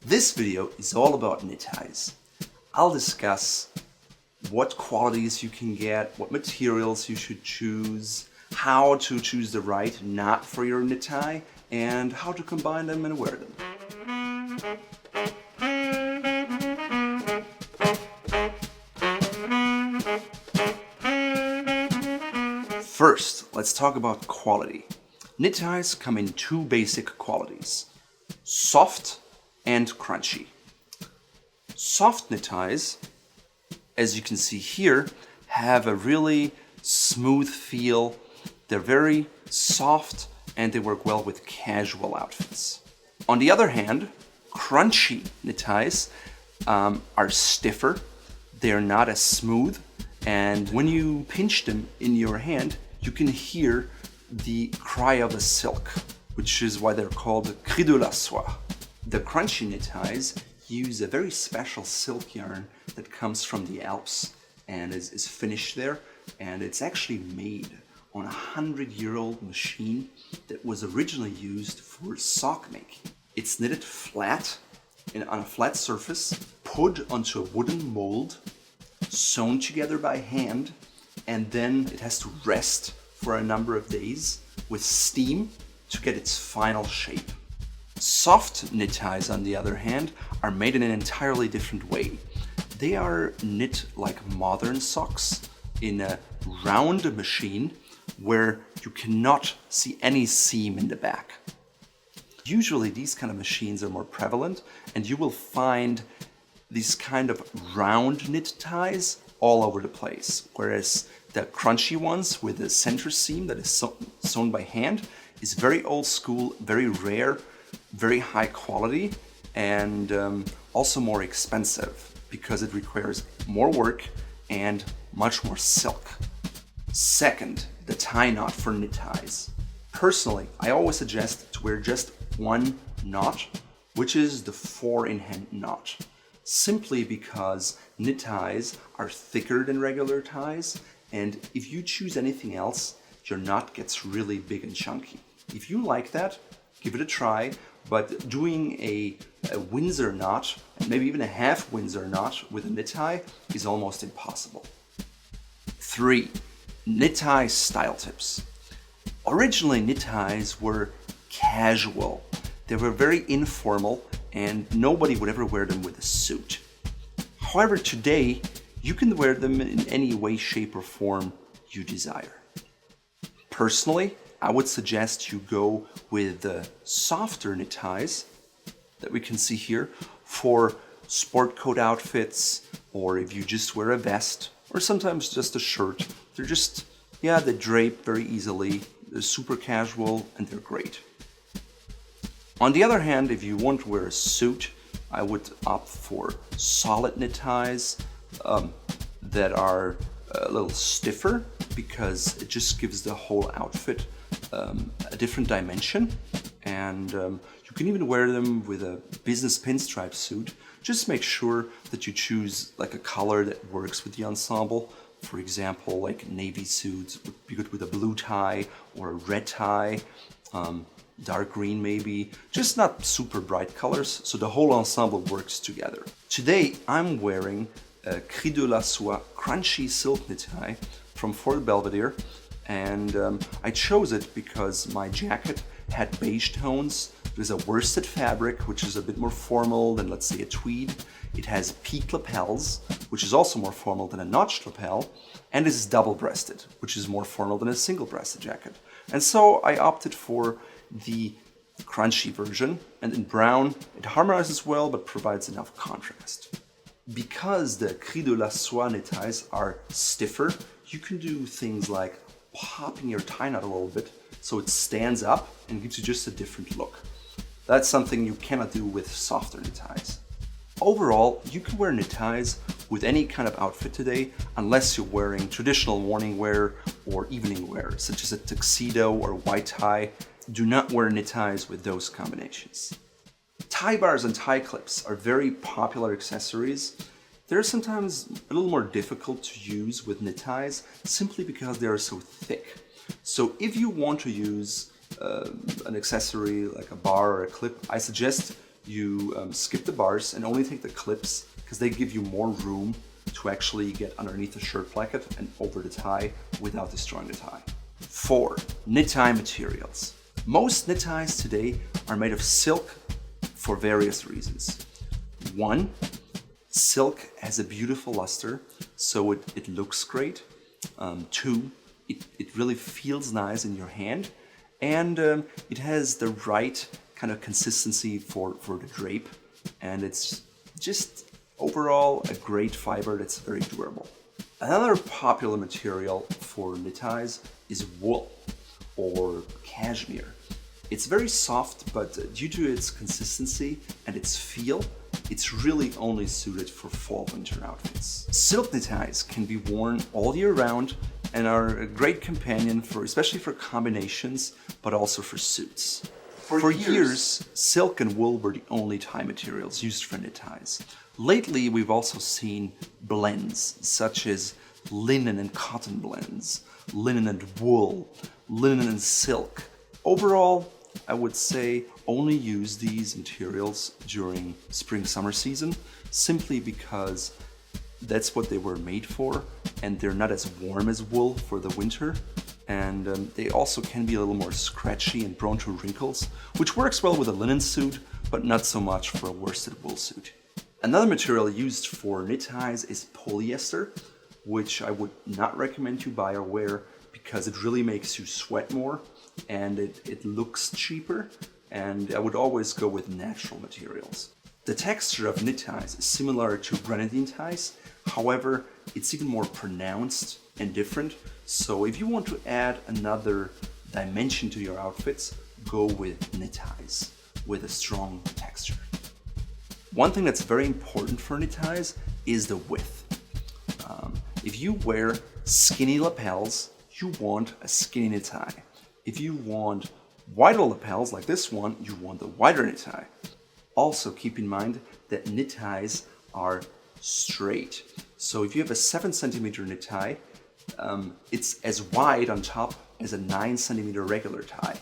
This video is all about knit ties. I'll discuss what qualities you can get, what materials you should choose, how to choose the right knot for your knit tie, and how to combine them and wear them. First, let's talk about quality. Knit ties come in two basic qualities: soft and crunchy. Soft knit ties, as you can see here, have a really smooth feel. They're very soft and they work well with casual outfits. On the other hand, crunchy knit ties are stiffer, they're not as smooth, and when you pinch them in your hand, you can hear the cry of the silk, which is why they're called cri de la soie. The crunchy knit ties use a very special silk yarn that comes from the Alps and is finished there, and it's actually made on a 100-year-old machine that was originally used for sock making. It's knitted flat on a flat surface, put onto a wooden mold, sewn together by hand, and then it has to rest for a number of days with steam to get its final shape. Soft knit ties, on the other hand, are made in an entirely different way. They are knit like modern socks in a round machine where you cannot see any seam in the back. Usually these kind of machines are more prevalent, and you will find these kind of round knit ties all over the place, whereas the crunchy ones with the center seam that is sewn by hand is very old school, very rare, very high quality, and also more expensive because it requires more work and much more silk. Second, the tie knot for knit ties. Personally, I always suggest to wear just one knot, which is the 4-in-hand knot, simply because knit ties are thicker than regular ties, and if you choose anything else, your knot gets really big and chunky. If you like that, give it a try, but doing a Windsor knot, and maybe even a half Windsor knot with a knit tie is almost impossible. 3. Knit tie style tips. Originally, knit ties were casual. They were very informal, and nobody would ever wear them with a suit. However, today, you can wear them in any way, shape, or form you desire. Personally, I would suggest you go with the softer knit ties that we can see here for sport coat outfits, or if you just wear a vest, or sometimes just a shirt. They're just, they drape very easily, they're super casual, and they're great. On the other hand, if you want to wear a suit, I would opt for solid knit ties that are a little stiffer, because it just gives the whole outfit a different dimension, and you can even wear them with a business pinstripe suit. Just make sure that you choose like a color that works with the ensemble. For example, like navy suits would be good with a blue tie or a red tie, dark green maybe, just not super bright colors, so the whole ensemble works together. Today I'm wearing a Cri de la Soie crunchy silk knit tie from Fort Belvedere, and I chose it because my jacket had beige tones. It was a worsted fabric, which is a bit more formal than, let's say, a tweed. It has peaked lapels, which is also more formal than a notched lapel, and is double-breasted, which is more formal than a single-breasted jacket. And so I opted for the crunchy version, and in brown it harmonizes well but provides enough contrast. Because the Cri de la Soie knit ties are stiffer, you can do things like popping your tie knot a little bit so it stands up and gives you just a different look. That's something you cannot do with softer knit ties. Overall, you can wear knit ties with any kind of outfit today, unless you're wearing traditional morning wear or evening wear, such as a tuxedo or white tie. Do not wear knit ties with those combinations. Tie bars and tie clips are very popular accessories. They're sometimes a little more difficult to use with knit ties simply because they are so thick. So if you want to use an accessory like a bar or a clip, I suggest you skip the bars and only take the clips because they give you more room to actually get underneath the shirt placket and over the tie without destroying the tie. 4. Knit tie materials. Most knit ties today are made of silk for various reasons. 1. Silk has a beautiful luster, so it looks great. 2. It really feels nice in your hand, and it has the right kind of consistency for the drape, and it's just overall a great fiber that's very durable. Another popular material for knit ties is wool or cashmere. It's very soft, but due to its consistency and its feel, it's really only suited for fall-winter outfits. Silk knit ties can be worn all year round and are a great companion especially for combinations, but also for suits. For years, silk and wool were the only tie materials used for knit ties. Lately, we've also seen blends, such as linen and cotton blends, linen and wool, linen and silk. Overall, I would say only use these materials during spring-summer season, simply because that's what they were made for, and they're not as warm as wool for the winter, and they also can be a little more scratchy and prone to wrinkles, which works well with a linen suit, but not so much for a worsted wool suit. Another material used for knit ties is polyester, which I would not recommend you buy or wear because it really makes you sweat more and it looks cheaper, and I would always go with natural materials. The texture of knit ties is similar to grenadine ties, however, it's even more pronounced and different, so if you want to add another dimension to your outfits, go with knit ties with a strong texture. One thing that's very important for knit ties is the width. If you wear skinny lapels, you want a skinny knit tie. If you want wider lapels like this one, you want a wider knit tie. Also keep in mind that knit ties are straight. So if you have a 7 centimeter knit tie, it's as wide on top as a 9 centimeter regular tie.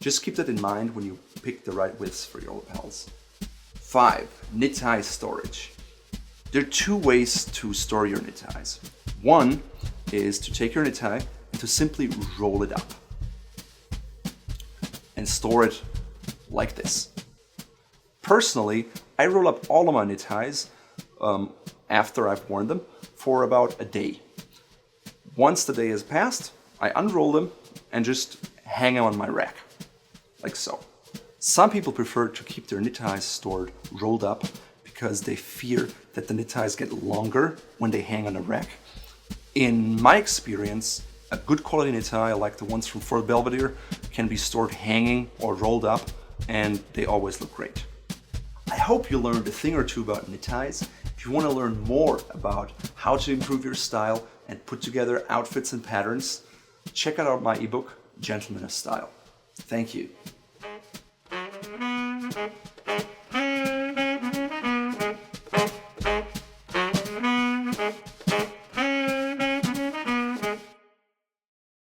Just keep that in mind when you pick the right widths for your lapels. 5. Knit tie storage. There are 2 ways to store your knit ties. One is to take your knit tie and to simply roll it up and store it like this. Personally, I roll up all of my knit ties after I've worn them for about a day. Once the day has passed, I unroll them and just hang them on my rack, like so. Some people prefer to keep their knit ties stored rolled up because they fear that the knit ties get longer when they hang on a rack. In my experience, a good quality knit tie, like the ones from Fort Belvedere, can be stored hanging or rolled up, and they always look great. I hope you learned a thing or two about knit ties. If you want to learn more about how to improve your style and put together outfits and patterns, check out my ebook, Gentlemen of Style. Thank you.